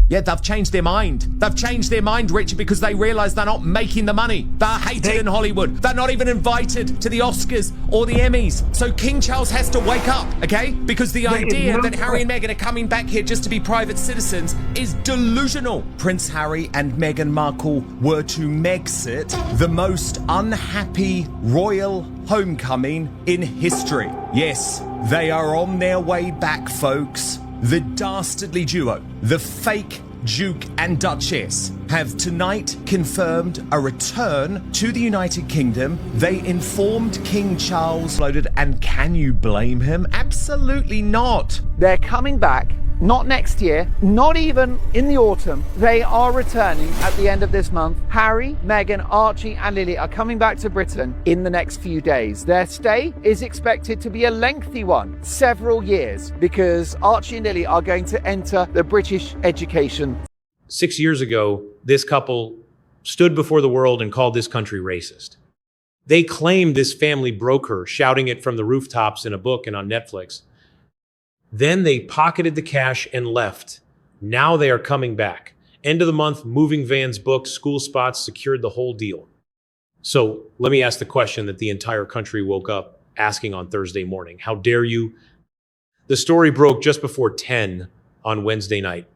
Yeah, they've changed their mind. They've changed their mind, Richard, because they realise they're not making the money. They're hated in Hollywood. They're not even invited to the Oscars or the Emmys. So King Charles has to wake up, okay? Because the idea that Harry and Meghan are coming back here just to be private citizens is delusional. Prince Harry and Meghan Markle were to Megxit the most unhappy royal homecoming in history. Yes, they are on their way back, folks. The dastardly duo, the fake Duke and Duchess, have tonight confirmed a return to the United Kingdom. They informed King Charles loaded, and can you blame him? Absolutely not. They're coming back, not next year, not even in the autumn. They are returning at the end of this month. Harry, Meghan, Archie and Lily are coming back to Britain in the next few days. Their stay is expected to be a lengthy one, several years, because Archie and Lily are going to enter the British education. 6 years ago, this couple stood before the world and called this country racist. They claimed this family broke her, shouting it from the rooftops in a book and on Netflix. Then they pocketed the cash and left. Now they are coming back. End of the month, moving vans booked, school spots secured, the whole deal. So let me ask the question that the entire country woke up asking on Thursday morning. How dare you? The story broke just before 10 on Wednesday night.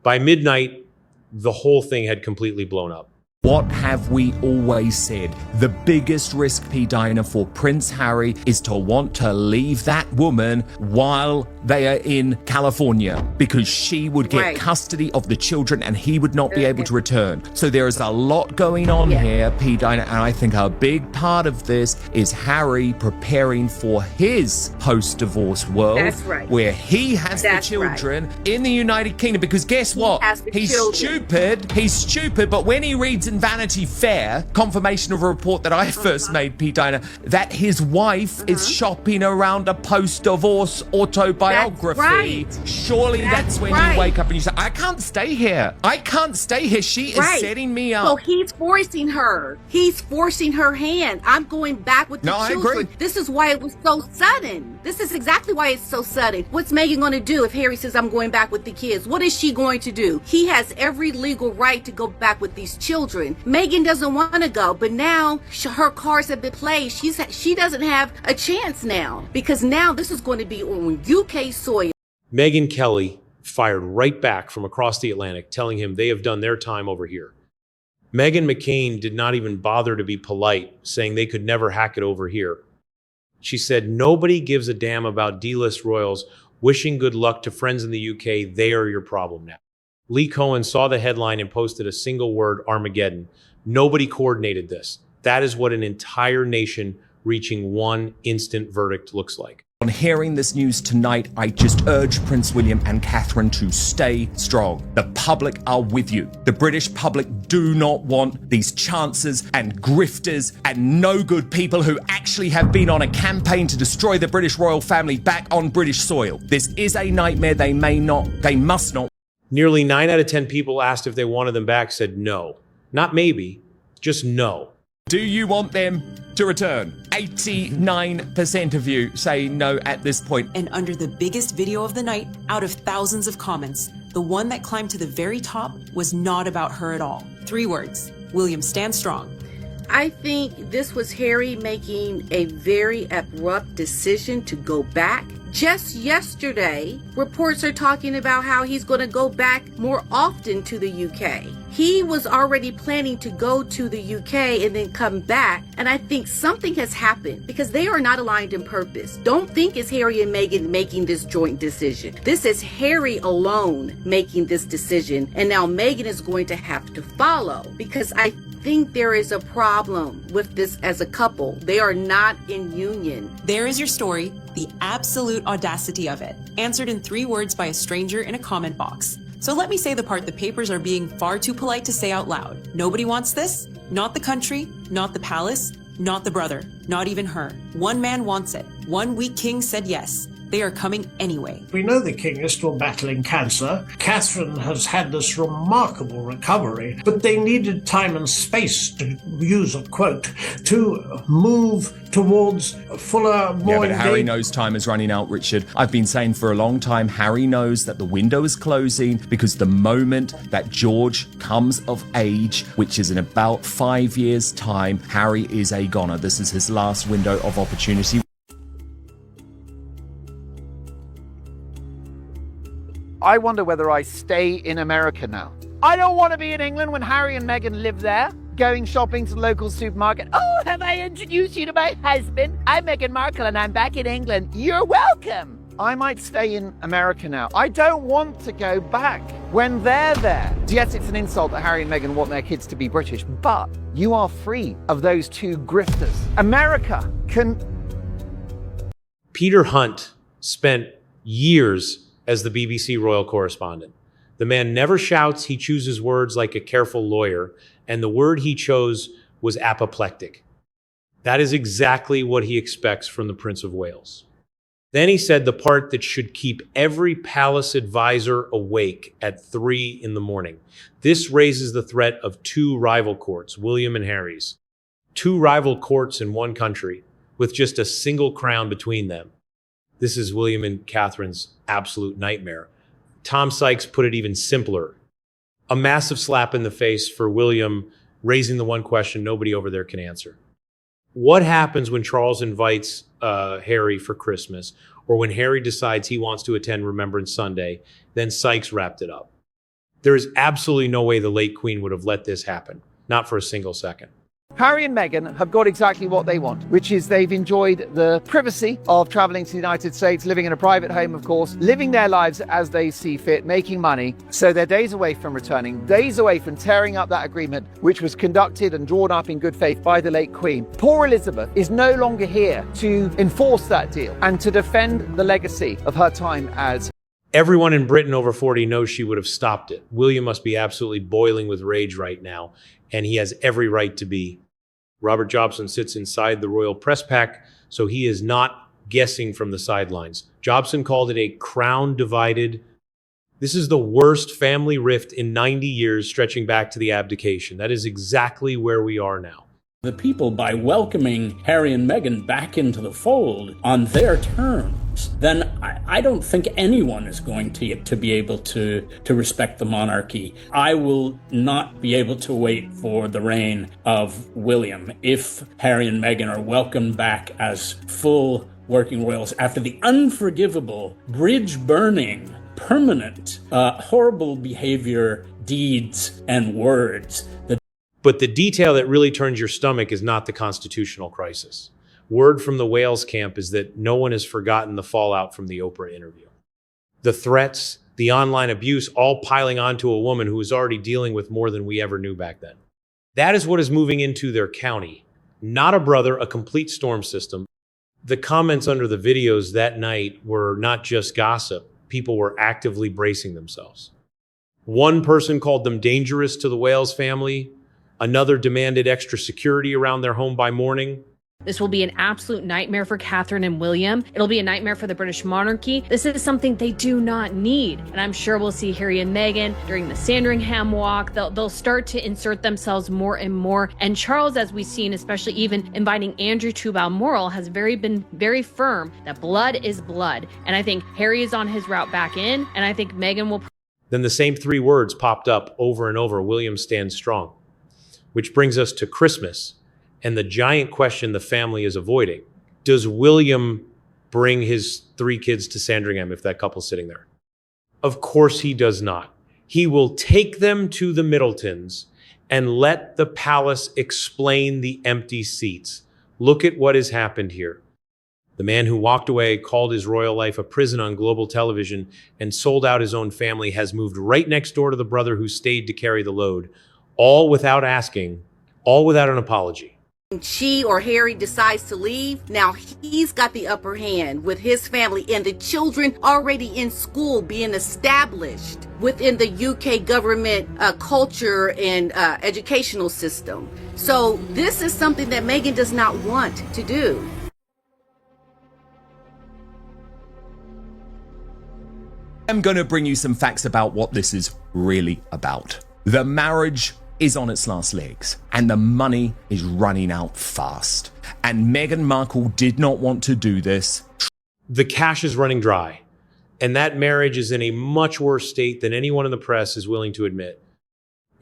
By midnight, the whole thing had completely blown up. What have we always said? The biggest risk, P. Diana, for Prince Harry is to want to leave that woman while they are in California, because she would get custody of the children and he would not be able to return. So there is a lot going on here, P. Diana, and I think a big part of this is Harry preparing for his post-divorce world, where he has the children in the United Kingdom. Because guess what? He's stupid, but when he reads in Vanity Fair, confirmation of a report that I first made, P. Diana, that his wife is shopping around a post-divorce autobiography. Surely that's when you wake up and you say, I can't stay here. I can't stay here. She is setting me up. So he's forcing her. He's forcing her hand. I'm going back with the children. I agree. This is why it was so sudden. This is exactly why it's so sudden. What's Meghan going to do if Harry says, I'm going back with the kids? What is she going to do? He has every legal right to go back with these children. Meghan doesn't want to go, but now her cards have been played. She doesn't have a chance now, because now this is going to be on UK soil. Megyn Kelly fired right back from across the Atlantic, telling him they have done their time over here. Meghan McCain did not even bother to be polite, saying they could never hack it over here. She said, nobody gives a damn about D-list royals, wishing good luck to friends in the UK. They are your problem now. Lee Cohen saw the headline and posted a single word, Armageddon. Nobody coordinated this. That is what an entire nation reaching one instant verdict looks like. On hearing this news tonight, I just urge Prince William and Catherine to stay strong. The public are with you. The British public do not want these chancers and grifters and no good people who actually have been on a campaign to destroy the British royal family back on British soil. This is a nightmare. They must not. Nearly 9 out of 10 people asked if they wanted them back said no. Not maybe, just no. Do you want them to return? 89% of you say no at this point. And under the biggest video of the night, out of thousands of comments, the one that climbed to the very top was not about her at all. 3 words: William, stand strong. I think this was Harry making a very abrupt decision to go back. Just yesterday, reports are talking about how he's going to go back more often to the UK. He was already planning to go to the UK and then come back. And I think something has happened, because they are not aligned in purpose. Don't think it's Harry and Meghan making this joint decision. This is Harry alone making this decision. And now Meghan is going to have to follow, because I think there is a problem with this as a couple. They are not in union. There is your story, the absolute audacity of it, answered in 3 words by a stranger in a comment box. So let me say the part the papers are being far too polite to say out loud. Nobody wants this, not the country, not the palace, not the brother, not even her. One man wants it. One weak king said yes. They are coming anyway. We know the king is still battling cancer. Catherine has had this remarkable recovery, but they needed time and space, to use a quote, to move towards fuller, more Yeah, but Harry knows time is running out, Richard. I've been saying for a long time, Harry knows that the window is closing because the moment that George comes of age, which is in about 5 years' time, Harry is a goner. This is his last window of opportunity. I wonder whether I stay in America now. I don't want to be in England when Harry and Meghan live there, going shopping to the local supermarket. Oh, have I introduced you to my husband? I'm Meghan Markle and I'm back in England. You're welcome. I might stay in America now. I don't want to go back when they're there. Yes, it's an insult that Harry and Meghan want their kids to be British, but you are free of those two grifters. America can... Peter Hunt spent years as the BBC royal correspondent. The man never shouts, he chooses words like a careful lawyer, and the word he chose was apoplectic. That is exactly what he expects from the Prince of Wales. Then he said the part that should keep every palace advisor awake at 3 a.m. This raises the threat of two rival courts, William and Harry's. Two rival courts in one country, with just a single crown between them. This is William and Catherine's absolute nightmare. Tom Sykes put it even simpler. A massive slap in the face for William, raising the one question nobody over there can answer. What happens when Charles invites Harry for Christmas, or when Harry decides he wants to attend Remembrance Sunday? Then Sykes wrapped it up. There is absolutely no way the late Queen would have let this happen, not for a single second. Harry and Meghan have got exactly what they want, which is they've enjoyed the privacy of traveling to the United States, living in a private home, of course, living their lives as they see fit, making money. So they're days away from returning, days away from tearing up that agreement, which was conducted and drawn up in good faith by the late Queen. Poor Elizabeth is no longer here to enforce that deal and to defend the legacy of her time as... Everyone in Britain over 40 knows she would have stopped it. William must be absolutely boiling with rage right now, and he has every right to be. Robert Jobson sits inside the royal press pack, so he is not guessing from the sidelines. Jobson called it a crown divided. This is the worst family rift in 90 years, stretching back to the abdication. That is exactly where we are now. The people, by welcoming Harry and Meghan back into the fold on their terms, then I don't think anyone is going to be able to respect the monarchy. I will not be able to wait for the reign of William if Harry and Meghan are welcomed back as full working royals after the unforgivable, bridge-burning, permanent, horrible behavior, deeds, and words that... But the detail that really turns your stomach is not the constitutional crisis. Word from the Wales camp is that no one has forgotten the fallout from the Oprah interview. The threats, the online abuse, all piling onto a woman who was already dealing with more than we ever knew back then. That is what is moving into their county. Not a brother, a complete storm system. The comments under the videos that night were not just gossip. People were actively bracing themselves. One person called them dangerous to the Wales family. Another demanded extra security around their home by morning. This will be an absolute nightmare for Catherine and William. It'll be a nightmare for the British monarchy. This is something they do not need. And I'm sure we'll see Harry and Meghan during the Sandringham walk. They'll start to insert themselves more and more. And Charles, as we've seen, especially even inviting Andrew to Balmoral, has been very firm that blood is blood. And I think Harry is on his route back in. And I think Meghan will... Then the same three words popped up over and over. William stands strong. Which brings us to Christmas and the giant question the family is avoiding. Does William bring his 3 kids to Sandringham if that couple's sitting there? Of course he does not. He will take them to the Middletons and let the palace explain the empty seats. Look at what has happened here. The man who walked away, called his royal life a prison on global television, and sold out his own family has moved right next door to the brother who stayed to carry the load. All without asking, all without an apology. She or Harry decides to leave, now he's got the upper hand with his family and the children already in school being established within the UK government culture and educational system. So this is something that Meghan does not want to do. I'm going to bring you some facts about what this is really about. The marriage is on its last legs, and the money is running out fast. And Meghan Markle did not want to do this. The cash is running dry, and that marriage is in a much worse state than anyone in the press is willing to admit.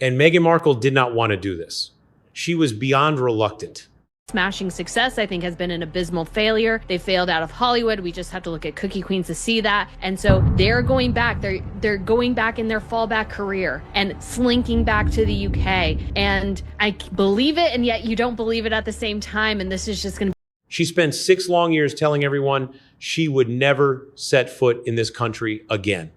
And Meghan Markle did not want to do this. She was beyond reluctant. Smashing success, I think, has been an abysmal failure. They failed out of Hollywood. We just have to look at Cookie Queens to see that. And so they're going back. They're going back in their fallback career and slinking back to the UK. And I believe it, and yet you don't believe it at the same time. And this is just going to. She spent 6 long years telling everyone she would never set foot in this country again.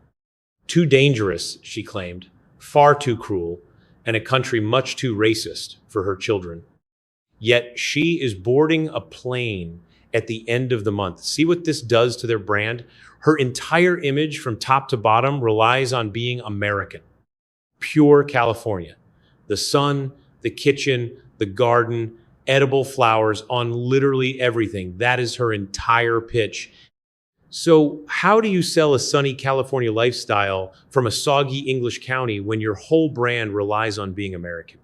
Too dangerous, she claimed, far too cruel, and a country much too racist for her children. Yet she is boarding a plane at the end of the month. See what this does to their brand? Her entire image from top to bottom relies on being American. Pure California. The sun, the kitchen, the garden, edible flowers on literally everything. That is her entire pitch. So how do you sell a sunny California lifestyle from a soggy English county when your whole brand relies on being American?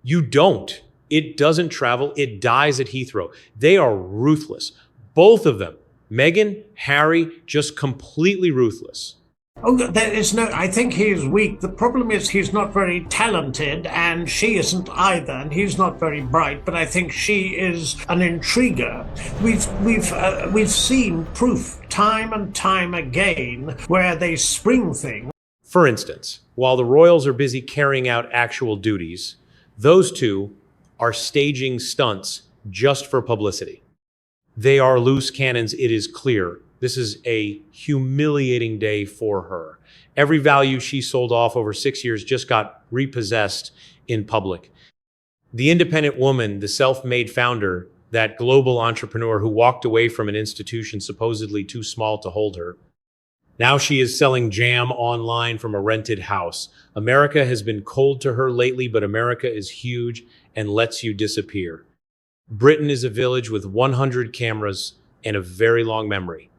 You don't. It doesn't travel. It dies at Heathrow. They are ruthless. Both of them. Meghan, Harry, just completely ruthless. Oh, there is no. I think he is weak. The problem is he's not very talented, and she isn't either, and he's not very bright. But I think she is an intriguer. We've seen proof time and time again where they spring things. For instance, while the royals are busy carrying out actual duties, those two are staging stunts just for publicity. They are loose cannons, it is clear. This is a humiliating day for her. Every value she sold off over 6 years just got repossessed in public. The independent woman, the self-made founder, that global entrepreneur who walked away from an institution supposedly too small to hold her, now she is selling jam online from a rented house. America has been cold to her lately, but America is huge and lets you disappear. Britain is a village with 100 cameras and a very long memory.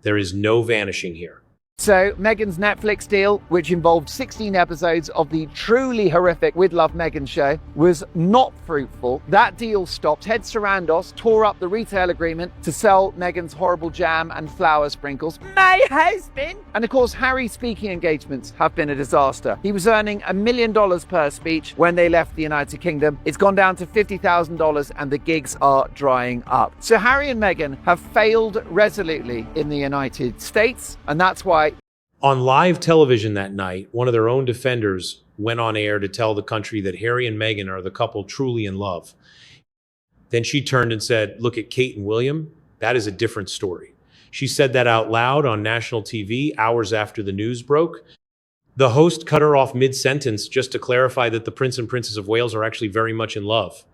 There is no vanishing here. So, Meghan's Netflix deal, which involved 16 episodes of the truly horrific With Love Meghan show, was not fruitful. That deal stopped. Ted Sarandos tore up the retail agreement to sell Meghan's horrible jam and flower sprinkles. My husband! And of course, Harry's speaking engagements have been a disaster. He was earning $1 million per speech when they left the United Kingdom. It's gone down to $50,000 and the gigs are drying up. So Harry and Meghan have failed resolutely in the United States, and that's why on live television that night, one of their own defenders went on air to tell the country that Harry and Meghan are the couple truly in love. Then she turned and said, look at Kate and William. That is a different story. She said that out loud on national TV hours after the news broke. The host cut her off mid-sentence just to clarify that the Prince and Princess of Wales are actually very much in love.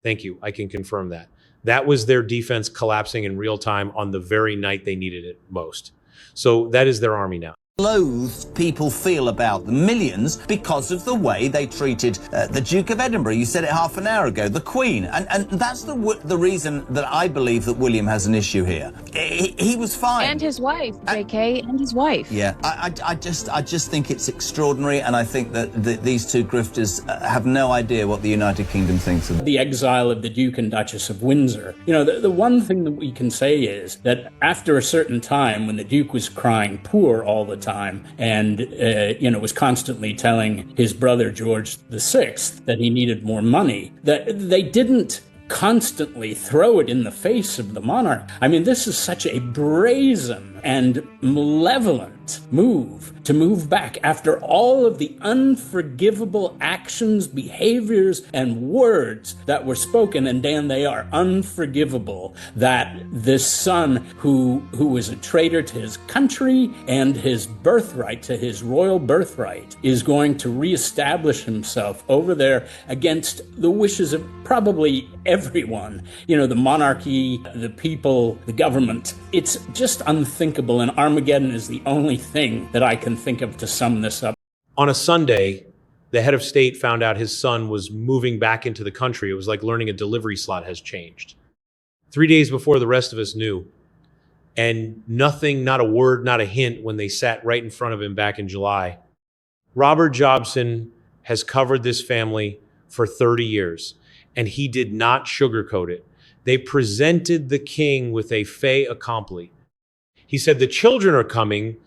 Thank you. I can confirm that. That was their defense collapsing in real time on the very night they needed it most. So that is their army now. Loathed people feel about the millions because of the way they treated the Duke of Edinburgh. You said it half an hour ago, the Queen. And that's the reason that I believe that William has an issue here. He was fine. And his wife, JK, and his wife. Yeah, I just think it's extraordinary, and I think that these two grifters have no idea what the United Kingdom thinks of them. The exile of the Duke and Duchess of Windsor. You know, the one thing that we can say is that after a certain time, when the Duke was crying poor all the time and was constantly telling his brother George VI that he needed more money, that they didn't constantly throw it in the face of the monarch. I mean, this is such a brazen and malevolent move to move back after all of the unforgivable actions, behaviors, and words that were spoken. And Dan, they are unforgivable. That this son who was a traitor to his country and his birthright, to his royal birthright, is going to reestablish himself over there against the wishes of probably everyone. You know, the monarchy, the people, the government. It's just unthinkable, and Armageddon is the only thing that I can think of to sum this up. On a Sunday, the head of state found out his son was moving back into the country. It was like learning a delivery slot has changed. 3 days before the rest of us knew, and nothing, not a word, not a hint when they sat right in front of him back in July. Robert Jobson has covered this family for 30 years, and he did not sugarcoat it. They presented the king with a fait accompli. He said, the children are coming.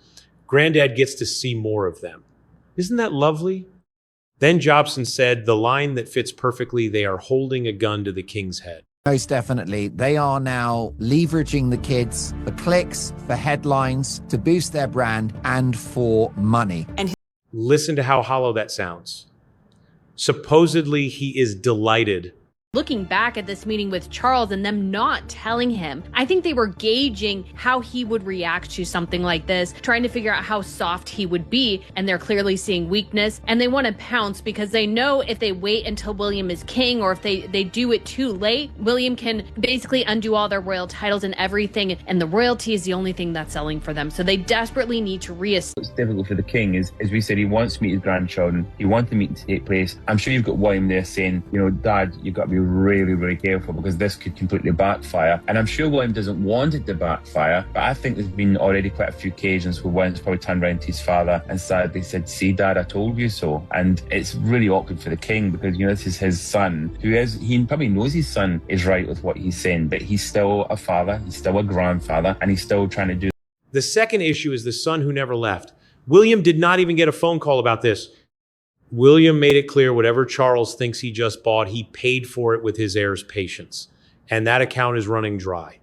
Granddad gets to see more of them. Isn't that lovely? Then Jobson said the line that fits perfectly, they are holding a gun to the king's head. Most definitely. They are now leveraging the kids for clicks, for headlines, to boost their brand, and for money. Listen to how hollow that sounds. Supposedly, he is delighted. Looking back at this meeting with Charles and them not telling him, I think they were gauging how he would react to something like this, trying to figure out how soft he would be, and they're clearly seeing weakness, and they want to pounce because they know if they wait until William is king, or if they do it too late, William can basically undo all their royal titles and everything, and the royalty is the only thing that's selling for them. So they desperately need to What's difficult for the king is, as we said, he wants to meet his grandchildren. He wants the meeting to take place. I'm sure you've got William there saying, you know, Dad, you've got to be really, really careful because this could completely backfire. And I'm sure William doesn't want it to backfire, but I think there's been already quite a few occasions where William's probably turned around to his father and sadly said, see, Dad, I told you so. And it's really awkward for the king because, you know, this is his son he probably knows his son is right with what he's saying, but he's still a father, he's still a grandfather, and he's still trying to do. The second issue is the son who never left. William did not even get a phone call about this. William made it clear whatever Charles thinks he just bought, he paid for it with his heir's patience. And that account is running dry.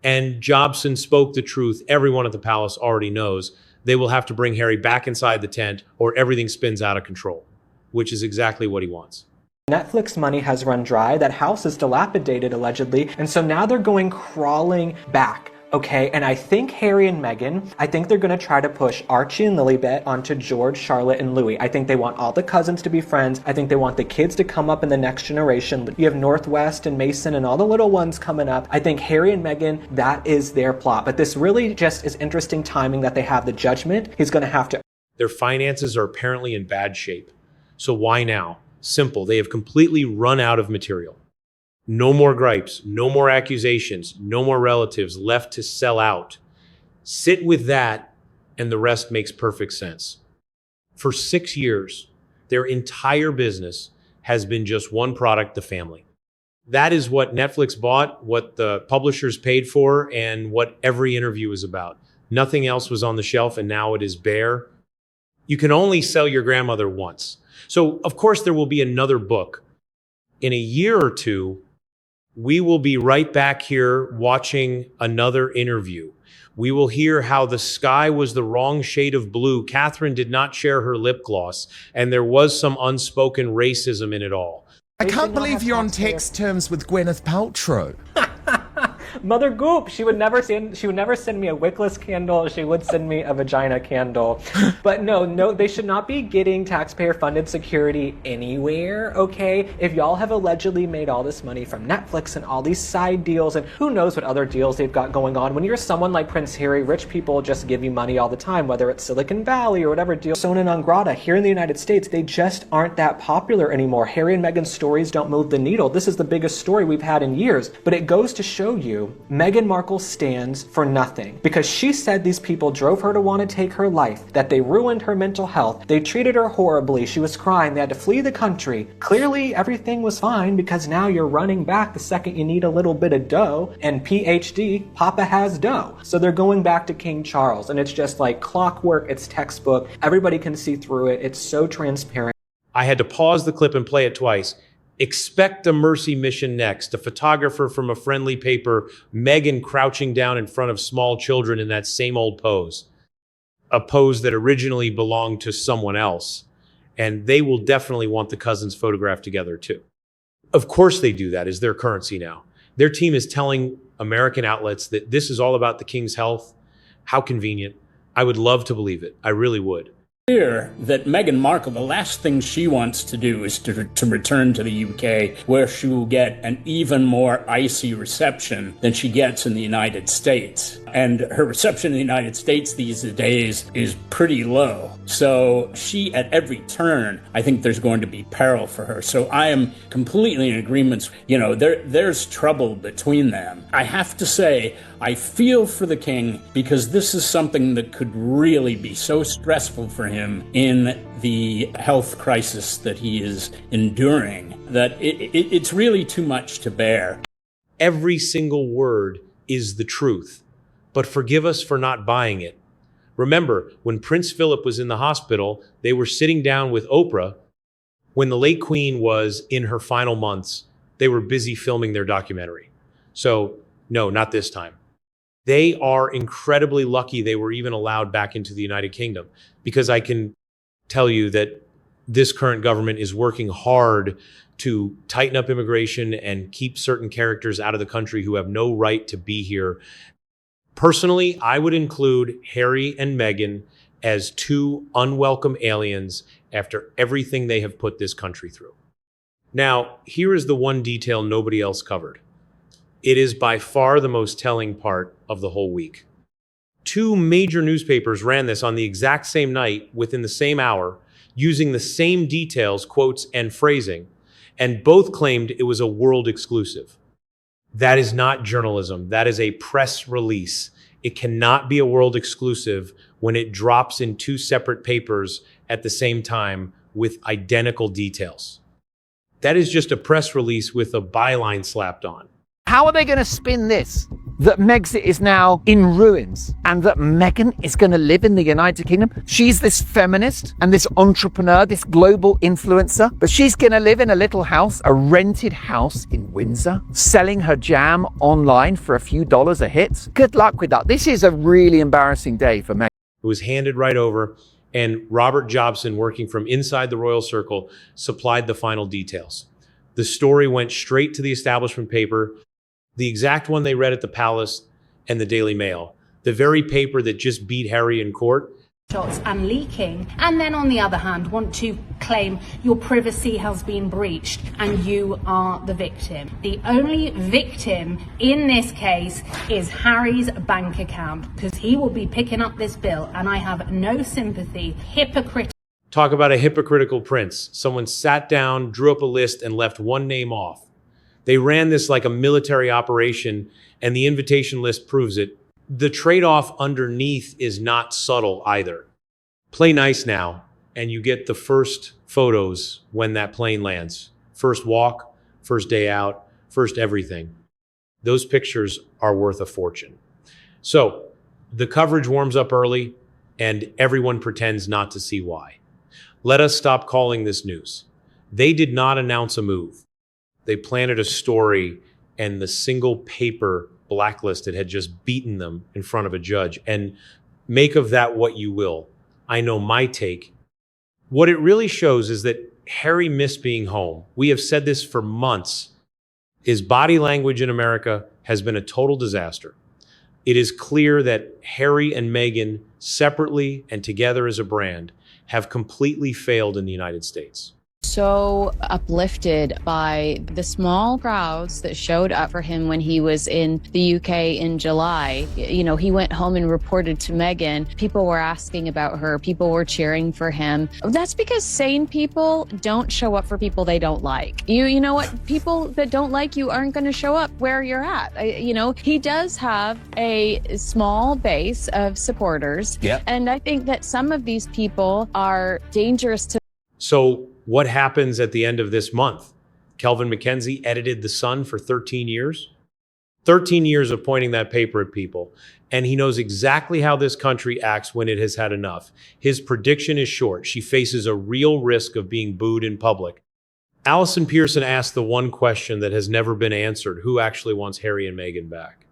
And Jobson spoke the truth. Everyone at the palace already knows they will have to bring Harry back inside the tent or everything spins out of control, which is exactly what he wants. Netflix money has run dry. That house is dilapidated, allegedly. And so now they're going crawling back. Okay, and I think Harry and Meghan, I think they're going to try to push Archie and Lilibet onto George, Charlotte, and Louis. I think they want all the cousins to be friends. I think they want the kids to come up in the next generation. You have Northwest and Mason and all the little ones coming up. I think Harry and Meghan, that is their plot. But this really just is interesting timing that they have the judgment. He's going to have to. Their finances are apparently in bad shape. So why now? Simple. They have completely run out of material. No more gripes, no more accusations, no more relatives left to sell out. Sit with that, and the rest makes perfect sense. For 6 years, their entire business has been just one product, the family. That is what Netflix bought, what the publishers paid for, and what every interview is about. Nothing else was on the shelf, and now it is bare. You can only sell your grandmother once. So, of course, there will be another book. In a year or two, we will be right back here watching another interview. We will hear how the sky was the wrong shade of blue. Catherine did not share her lip gloss, and there was some unspoken racism in it all. I can't believe you're on text terms with Gwyneth Paltrow. Mother Goop, she would never send me a wickless candle. She would send me a vagina candle. But no, they should not be getting taxpayer-funded security anywhere, okay? If y'all have allegedly made all this money from Netflix and all these side deals, and who knows what other deals they've got going on. When you're someone like Prince Harry, rich people just give you money all the time, whether it's Silicon Valley or whatever deal. Persona non grata here in the United States, they just aren't that popular anymore. Harry and Meghan's stories don't move the needle. This is the biggest story we've had in years, but it goes to show you Meghan Markle stands for nothing because she said these people drove her to want to take her life, that they ruined her mental health, they treated her horribly, she was crying, they had to flee the country. Clearly everything was fine because now you're running back the second you need a little bit of dough, and PhD, Papa has dough. So they're going back to King Charles, and it's just like clockwork, it's textbook, everybody can see through it, it's so transparent. I had to pause the clip and play it twice. Expect a mercy mission next. A photographer from a friendly paper, Meghan crouching down in front of small children in that same old pose. A pose that originally belonged to someone else. And they will definitely want the cousins photographed together too. Of course they do. That is their currency now. Their team is telling American outlets that this is all about the king's health. How convenient. I would love to believe it. I really would. Clear that Meghan Markle, the last thing she wants to do is to return to the UK, where she will get an even more icy reception than she gets in the United States. And her reception in the United States these days is pretty low. So she, at every turn, I think there's going to be peril for her. So I am completely in agreement. You know, there's trouble between them. I have to say, I feel for the king because this is something that could really be so stressful for him in the health crisis that he is enduring that it's really too much to bear. Every single word is the truth, but forgive us for not buying it. Remember, when Prince Philip was in the hospital, they were sitting down with Oprah. When the late Queen was in her final months, they were busy filming their documentary. So, no, not this time. They are incredibly lucky they were even allowed back into the United Kingdom, because I can tell you that this current government is working hard to tighten up immigration and keep certain characters out of the country who have no right to be here. Personally, I would include Harry and Meghan as two unwelcome aliens after everything they have put this country through. Now, here is the one detail nobody else covered. It is by far the most telling part of the whole week. Two major newspapers ran this on the exact same night within the same hour, using the same details, quotes, and phrasing, and both claimed it was a world exclusive. That is not journalism. That is a press release. It cannot be a world exclusive when it drops in two separate papers at the same time with identical details. That is just a press release with a byline slapped on. How are they going to spin this? That Megxit is now in ruins and that Meghan is going to live in the United Kingdom? She's this feminist and this entrepreneur, this global influencer, but she's going to live in a little house, a rented house in Windsor, selling her jam online for a few dollars a hit. Good luck with that. This is a really embarrassing day for Meghan. It was handed right over, and Robert Jobson, working from inside the royal circle, supplied the final details. The story went straight to the establishment paper, the exact one they read at the palace and the Daily Mail, the very paper that just beat Harry in court. Shots and leaking, and then on the other hand want to claim your privacy has been breached and you are the victim. The only victim in this case is Harry's bank account, because he will be picking up this bill, and I have no sympathy. Hypocrite. Talk about a hypocritical prince. Someone sat down, drew up a list, and left one name off. They ran this like a military operation, and the invitation list proves it. The trade-off underneath is not subtle either. Play nice now, and you get the first photos when that plane lands. First walk, first day out, first everything. Those pictures are worth a fortune. So the coverage warms up early, and everyone pretends not to see why. Let us stop calling this news. They did not announce a move. They planted a story, and the single paper blacklisted had just beaten them in front of a judge. And make of that what you will. I know my take. What it really shows is that Harry missed being home. We have said this for months. His body language in America has been a total disaster. It is clear that Harry and Meghan, separately and together as a brand, have completely failed in the United States. So uplifted by the small crowds that showed up for him when he was in the UK in July. You know, he went home and reported to Meghan. People were asking about her. People were cheering for him. That's because sane people don't show up for people they don't like. You know what? People that don't like you aren't going to show up where you're at. He does have a small base of supporters. Yep. And I think that some of these people are dangerous to. So what happens at the end of this month? Kelvin McKenzie edited The Sun for 13 years. 13 years of pointing that paper at people. And he knows exactly how this country acts when it has had enough. His prediction is short. She faces a real risk of being booed in public. Allison Pearson asked the one question that has never been answered: who actually wants Harry and Meghan back?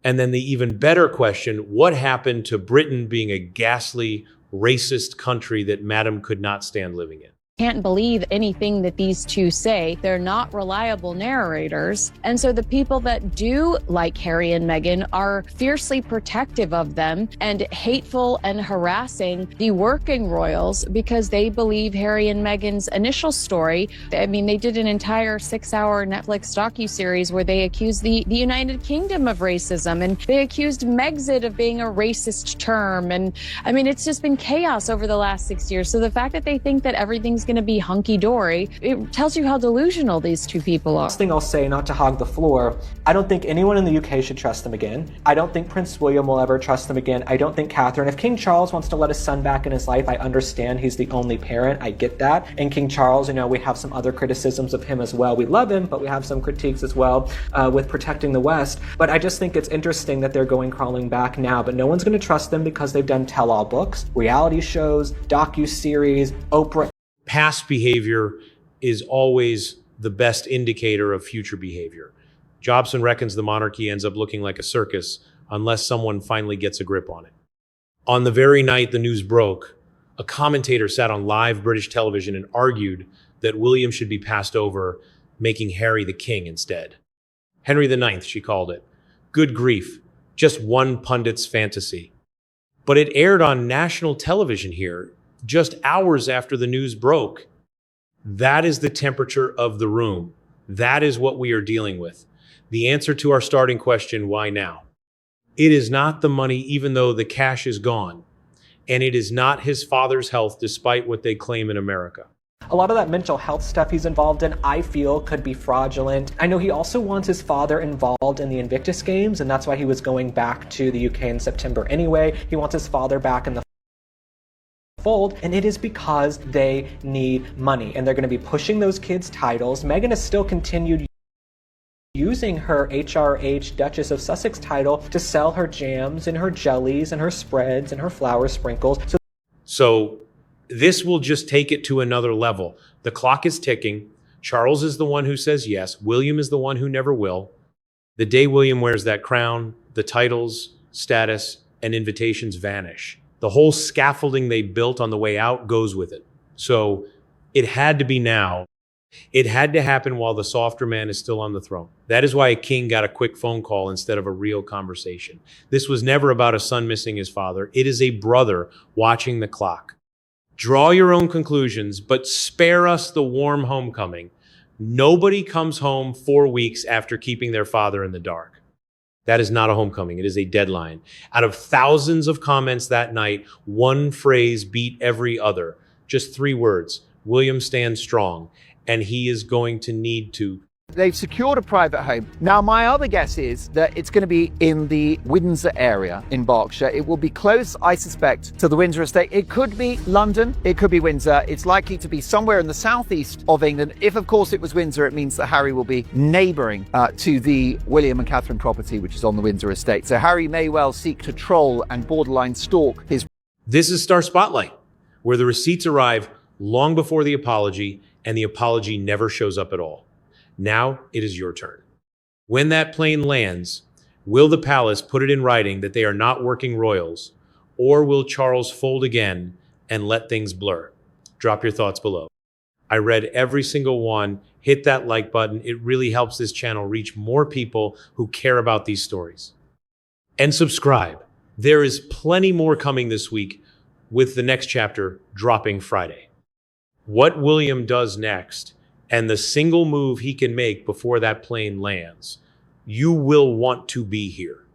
And then the even better question: what happened to Britain being a ghastly, racist country that Madam could not stand living in? Can't believe anything that these two say. They're not reliable narrators. And so the people that do like Harry and Meghan are fiercely protective of them and hateful and harassing the working royals because they believe Harry and Meghan's initial story. I mean, they did an entire 6-hour Netflix docuseries where they accused the United Kingdom of racism, and they accused Megxit of being a racist term. And I mean, it's just been chaos over the last 6 years. So the fact that they think that everything's going to be hunky-dory. It tells you how delusional these two people are. Last thing I'll say, not to hog the floor, I don't think anyone in the UK should trust them again. I don't think Prince William will ever trust them again. I don't think Catherine. If King Charles wants to let his son back in his life, I understand he's the only parent. I get that. And King Charles, we have some other criticisms of him as well. We love him, but we have some critiques as well with protecting the West. But I just think it's interesting that they're going crawling back now, but no one's going to trust them because they've done tell-all books, reality shows, docu-series, Oprah. Past behavior is always the best indicator of future behavior. Jobson reckons the monarchy ends up looking like a circus unless someone finally gets a grip on it. On the very night the news broke, a commentator sat on live British television and argued that William should be passed over, making Harry the king instead. Henry IX, she called it. Good grief, just one pundit's fantasy. But it aired on national television here just hours after the news broke. That is the temperature of the room. That is what we are dealing with. The answer to our starting question, why now? It is not the money, even though the cash is gone. And it is not his father's health, despite what they claim in America. A lot of that mental health stuff he's involved in, I feel, could be fraudulent. I know he also wants his father involved in the Invictus Games, and that's why he was going back to the UK in September anyway. He wants his father back in the fold, and it is because they need money, and they're going to be pushing those kids' titles. Meghan has still continued using her HRH Duchess of Sussex title to sell her jams and her jellies and her spreads and her flour sprinkles. So this will just take it to another level. The clock is ticking. Charles is the one who says yes. William is the one who never will. The day William wears that crown, the titles, status, and invitations vanish. The whole scaffolding they built on the way out goes with it. So it had to be now. It had to happen while the softer man is still on the throne. That is why a king got a quick phone call instead of a real conversation. This was never about a son missing his father. It is a brother watching the clock. Draw your own conclusions, but spare us the warm homecoming. Nobody comes home 4 weeks after keeping their father in the dark. That is not a homecoming. It is a deadline. Out of thousands of comments that night, one phrase beat every other. Just 3 words. William stands strong, and he is going to need to. They've secured a private home. Now, my other guess is that it's going to be in the Windsor area in Berkshire. It will be close, I suspect, to the Windsor estate. It could be London. It could be Windsor. It's likely to be somewhere in the southeast of England. If, of course, it was Windsor, it means that Harry will be neighbouring to the William and Catherine property, which is on the Windsor estate. So Harry may well seek to troll and borderline stalk his. This is Star Spotlight, where the receipts arrive long before the apology, and the apology never shows up at all. Now it is your turn. When that plane lands, will the palace put it in writing that they are not working royals, or will Charles fold again and let things blur? Drop your thoughts below. I read every single one. Hit that like button. It really helps this channel reach more people who care about these stories. And subscribe. There is plenty more coming this week, with the next chapter dropping Friday. What William does next, and the single move he can make before that plane lands, you will want to be here.